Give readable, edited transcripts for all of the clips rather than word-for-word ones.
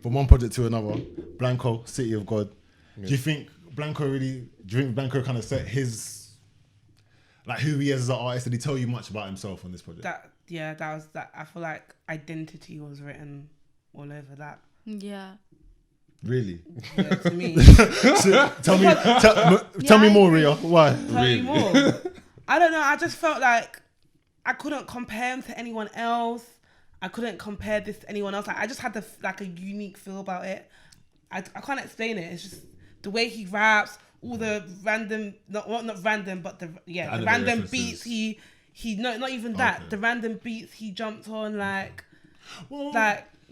from one project to another. Blanco, City of God. Yeah. Do you think Blanco kind of set his, like, who he is as an artist? Did he tell you much about himself on this project? That I feel like identity was written all over that. Yeah. Really? Yeah, to me. Tell me more, Ria. Why? Tell me more. I don't know. I just felt like I couldn't compare him to anyone else. I couldn't compare this to anyone else. Like, I just had a unique feel about it. I can't explain it. It's just the way he raps, all the random, not random, but the random references. Beats not even that. Okay. The random beats he jumped on,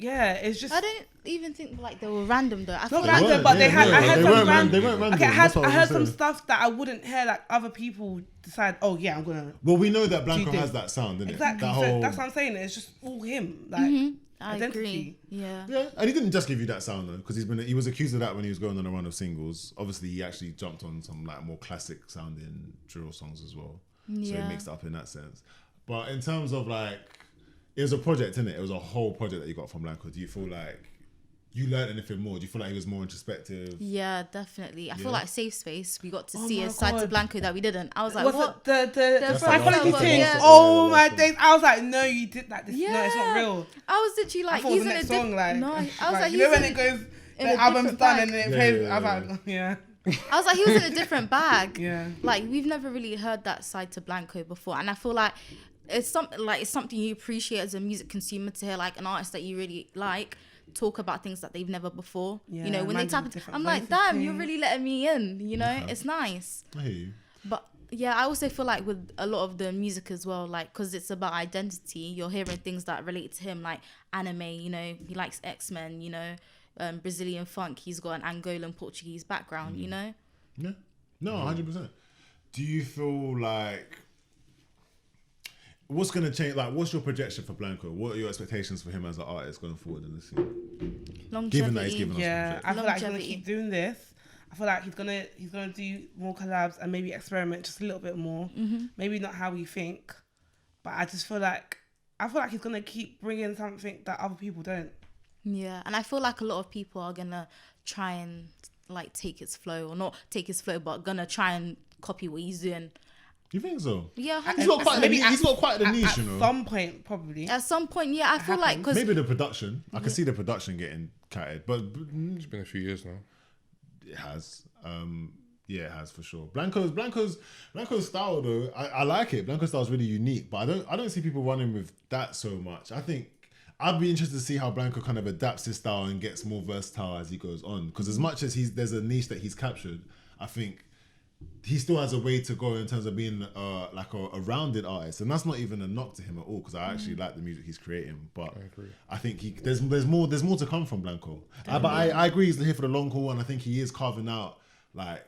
it's just. I don't even think like they were random though. I heard some stuff that I wouldn't hear like other people decide. Oh yeah, I'm gonna. Well, we know that Blanco has that sound, doesn't exactly. it? Exactly. That's what I'm saying. It's just all him. Like I agree. Yeah. And he didn't just give you that sound though, because he was accused of that when he was going on a run of singles. Obviously, he actually jumped on some like more classic sounding drill songs as well. Yeah. So he mixed it up in that sense. But in terms of like, it was a project, innit? It was a whole project that you got from Blanco. Do you feel like you learned anything more? Do you feel like he was more introspective? Yeah, definitely. I feel like Safe Space, we got to see a side to Blanco that we didn't. I was like, what? The psychology thing? Yeah. Oh my days. I was like, no, you did that. No, it's not real. I was literally like, he's in a song. Like, no, I was like, you know when it goes, the album's done and then it plays. I was like, yeah. I was like, he was in a different bag. Yeah. Like, we've never really heard that side to Blanco before, and I feel like it's something you appreciate as a music consumer, to hear like an artist that you really like talk about things that they've never before. Yeah, you know, when they tap it, I'm like, damn, you're really letting me in. You know, it's nice. I hear you. But yeah, I also feel like with a lot of the music as well, like, because it's about identity, you're hearing things that relate to him, like anime. You know, he likes X-Men. You know, Brazilian funk. He's got an Angolan Portuguese background. You know. Yeah. No, 100%. Do you feel like what's going to change? Like, what's your projection for Blanco? What are your expectations for him as an artist going forward in the scene? Longevity. Given that he's given us I feel like he's going to keep doing this. I feel like he's gonna do more collabs and maybe experiment just a little bit more. Mm-hmm. Maybe not how we think, but I feel like he's gonna keep bringing something that other people don't. Yeah, and I feel like a lot of people are gonna try and like take his flow, or not take his flow, but gonna try and copy what he's doing. You think so? Yeah, he's got quite the niche, you know. At some point, probably. At some point, yeah, I feel like cause maybe the production. I can see the production getting catted, but it's been a few years now. It has. Yeah, it has for sure. Blanco's style though, I like it. Blanco's style is really unique, but I don't see people running with that so much. I think I'd be interested to see how Blanco kind of adapts his style and gets more versatile as he goes on. Because as much as there's a niche that he's captured, I think he still has a way to go in terms of being like a rounded artist, and that's not even a knock to him at all, because I actually like the music he's creating. But I think there's more to come from Blanco. But I agree he's here for the long haul, and I think he is carving out like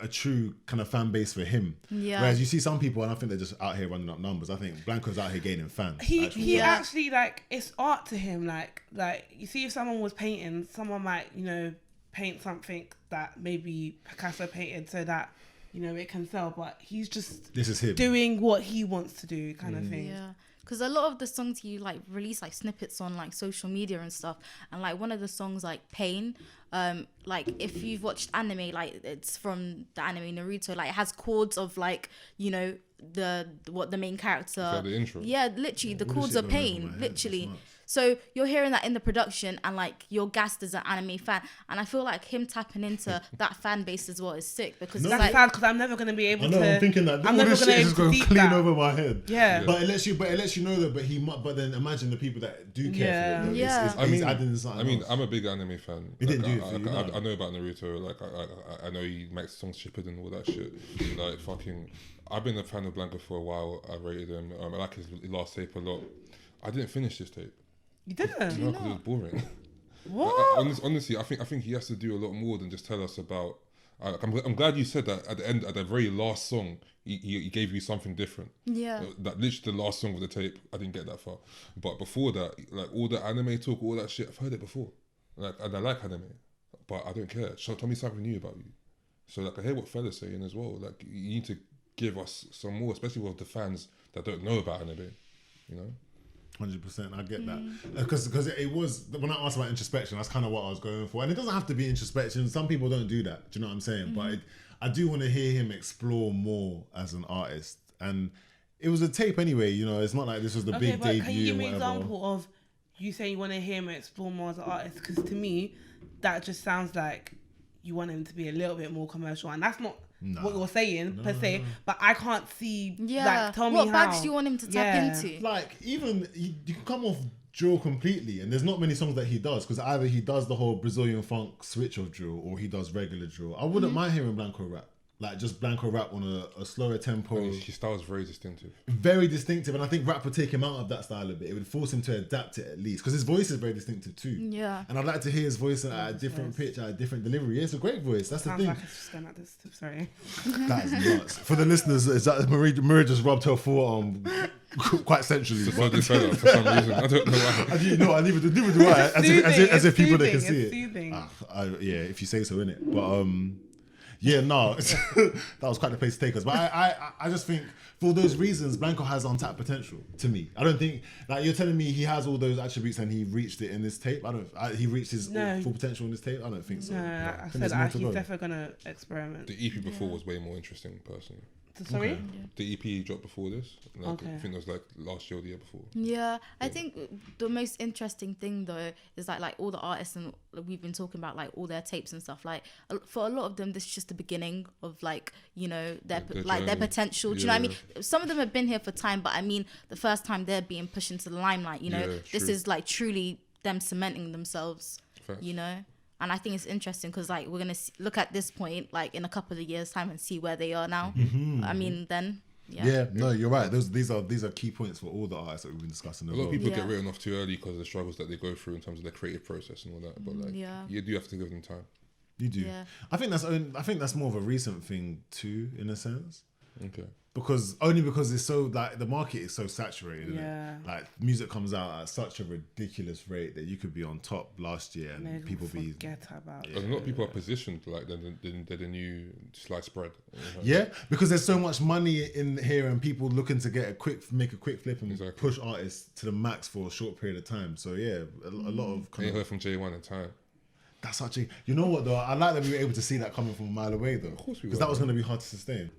a true kind of fan base for him. Yeah. Whereas you see some people, and I think they're just out here running up numbers. I think Blanco's out here gaining fans. He actually like, it's art to him. Like you see, if someone was painting, someone might paint something that maybe Picasso painted so that it can sell, but he's just doing what he wants to do, kind of thing. Yeah, because a lot of the songs he like release like snippets on like social media and stuff, and like one of the songs like Pain, like if you've watched anime, like it's from the anime Naruto, like it has chords of like the main character, the intro. Yeah, literally the chords of Pain, literally. So you're hearing that in the production, and like you're gassed as an anime fan, and I feel like him tapping into that fan base as well is sick, because that's sad, because I'm never gonna be able to. I'm thinking that I'm never gonna is going clean over my head. Yeah. But it lets you know that, but then imagine the people that do care for it. Yeah. He's adding something else. I'm a big anime fan. He didn't do it for you. I know about Naruto. Like I know he makes songs Shippuden and all that shit. Like fucking, I've been a fan of Blanco for a while. I rated him. I like his last tape a lot. I didn't finish this tape. You didn't? No, because it was boring. What? Honestly, I think he has to do a lot more than just tell us about. I'm glad you said that at the end, at the very last song, he gave you something different. Yeah. That literally the last song of the tape, I didn't get that far. But before that, like all the anime talk, all that shit, I've heard it before. Like, and I like anime, but I don't care. So tell me something new about you. So like I hear what Fella's saying as well. Like you need to give us some more, especially with the fans that don't know about anime. 100%. I get that because it was when I asked about introspection, that's kind of what I was going for, and it doesn't have to be introspection. Some people don't do that. Do you know what I'm saying? But I do want to hear him explore more as an artist, and it was a tape anyway. You know, it's not like this was the big but debut. can you give me and an whatever. example of you saying you want to hear him explore more as an artist? Because to me, that just sounds like you want him to be a little bit more commercial, and that's not what you're saying per se. But I can't see. Yeah. Like, tell me what how. bags do you want him to tap into? Like even you can come off drill completely, and there's not many songs that he does because either he does the whole Brazilian funk switch of drill or he does regular drill. I wouldn't mind hearing Blanco rap. Like just Blanco rap on a slower tempo. And his style is very distinctive. Very distinctive, and I think rap would take him out of that style a bit. It would force him to adapt it at least, because his voice is very distinctive too. Yeah. And I'd like to hear his voice at a different pitch, at a different delivery. Yeah, it's a great voice. That's Sounds the thing. like it's just going like this. Sorry. That's nuts. For the listeners, is that Maria just rubbed her forearm quite centrally. It's a funny fella for some reason. I don't know why. No, neither do I. As if people that can see it. Soothing. Yeah, if you say so, innit? But yeah, no, that was quite the place to take us. But I just think for those reasons, Blanco has untapped potential to me. I don't think like you're telling me he has all those attributes and he reached it in this tape. He reached his full potential in this tape. I don't think so. No, I said that he's definitely gonna experiment. The EP before was way more interesting, personally. Sorry? The EP dropped before this. Like, Okay. I think it was like last year or the year before. Yeah, I think the most interesting thing though is like all the artists and we've been talking about like all their tapes and stuff. Like for a lot of them, this is just the beginning of like their journey. potential. Do you know what I mean? Some of them have been here for time, but I mean the first time they're being pushed into the limelight. This true. is like truly them cementing themselves. Facts. And I think it's interesting because like we're gonna look at this point like in a couple of years' time and see where they are now. I mean, then Yeah, no, you're right. These are key points for all the artists that we've been discussing. A lot of people get written off too early because of the struggles that they go through in terms of their creative process and all that. But like, you do have to give them time. You do. Yeah. I think that's more of a recent thing too, in a sense. Okay. Because it's so like the market is so saturated. Isn't it? Like music comes out at such a ridiculous rate that you could be on top last year and people forget about it. And a lot of people are positioned like they're the new sliced bread. Yeah, because there's so much money in here and people looking to make a quick flip and push artists to the max for a short period of time. So yeah, a lot of I ain't heard from J1 in time. That's such a. You know what though? I like that we were able to see that coming from a mile away though. Of course we were. Because that was going to be hard to sustain.